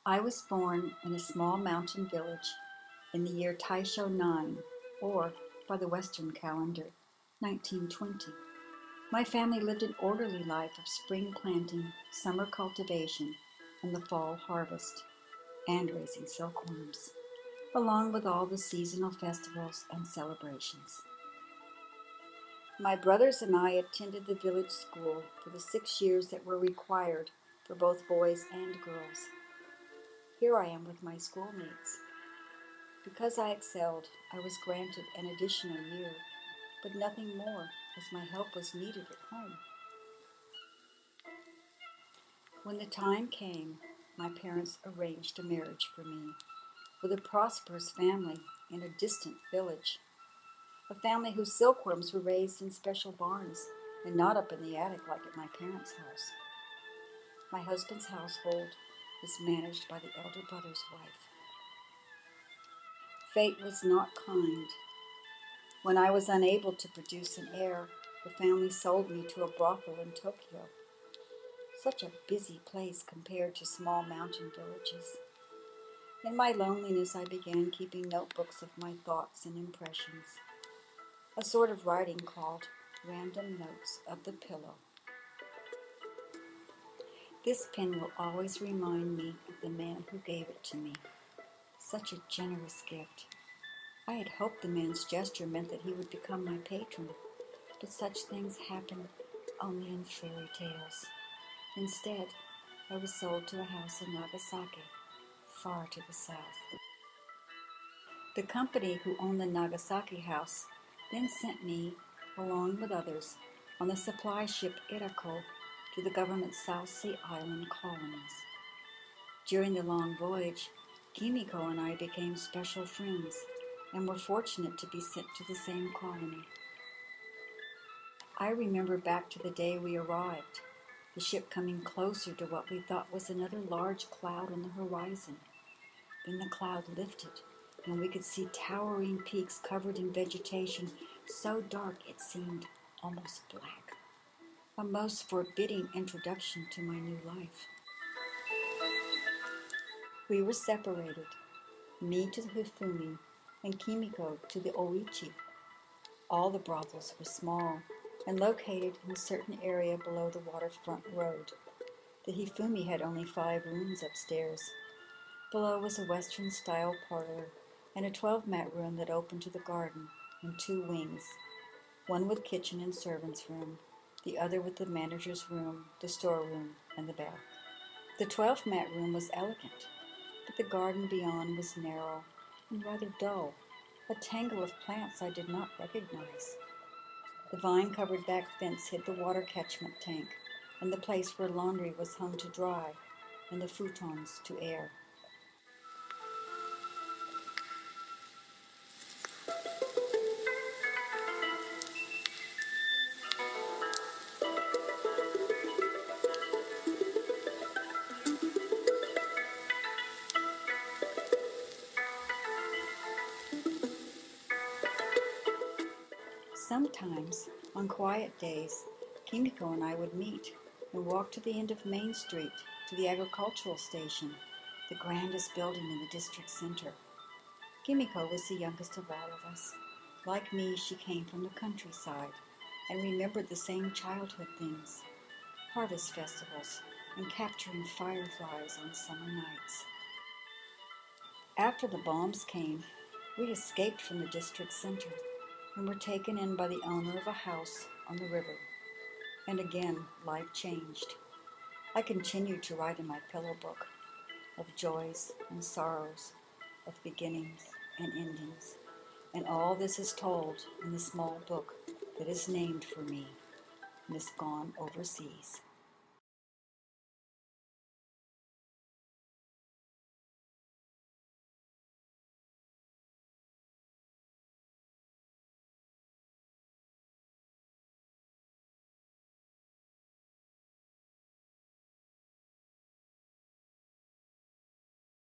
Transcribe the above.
I was born in a small mountain village in the year Taisho 9, or, by the Western calendar, 1920. My family lived an orderly life of spring planting, summer cultivation, and the fall harvest, and raising silkworms, along with all the seasonal festivals and celebrations. My brothers and I attended the village school for the 6 years that were required for both boys and girls. Here I am with my schoolmates. Because I excelled, I was granted an additional year, but nothing more, as my help was needed at home. When the time came, my parents arranged a marriage for me with a prosperous family in a distant village, a family whose silkworms were raised in special barns and not up in the attic like at my parents' house. My husband's household was managed by the elder brother's wife. Fate was not kind. When I was unable to produce an heir, the family sold me to a brothel in Tokyo. Such a busy place compared to small mountain villages. In my loneliness, I began keeping notebooks of my thoughts and impressions, a sort of writing called Random Notes of the Pillow. This pen will always remind me of the man who gave it to me. Such a generous gift. I had hoped the man's gesture meant that he would become my patron, but such things happen only in fairy tales. Instead, I was sold to a house in Nagasaki, far to the south. The company who owned the Nagasaki house then sent me, along with others, on the supply ship Irako to the government's South Sea Island colonies. During the long voyage, Kimiko and I became special friends and were fortunate to be sent to the same colony. I remember back to the day we arrived, the ship coming closer to what we thought was another large cloud on the horizon. Then the cloud lifted, and we could see towering peaks covered in vegetation so dark it seemed almost black. A most forbidding introduction to my new life. We were separated, me to the Hifumi and Kimiko to the Oichi. All the brothels were small and located in a certain area below the waterfront road. The Hifumi had only 5 rooms upstairs. Below was a Western-style parlor and a 12-mat room that opened to the garden and 2 wings, one with kitchen and servants' room, the other with the manager's room, the storeroom, and the bath. The 12-mat room was elegant, but the garden beyond was narrow and rather dull, a tangle of plants I did not recognize. The vine-covered back fence hid the water catchment tank and the place where laundry was hung to dry and the futons to air. Sometimes, on quiet days, Kimiko and I would meet and walk to the end of Main Street to the agricultural station, the grandest building in the district center. Kimiko was the youngest of all of us. Like me, she came from the countryside and remembered the same childhood things, harvest festivals and capturing fireflies on summer nights. After the bombs came, we escaped from the district center and were taken in by the owner of a house on the river. And again, life changed. I continued to write in my pillow book of joys and sorrows, of beginnings and endings. And all this is told in the small book that is named for me, Miss Gone Overseas.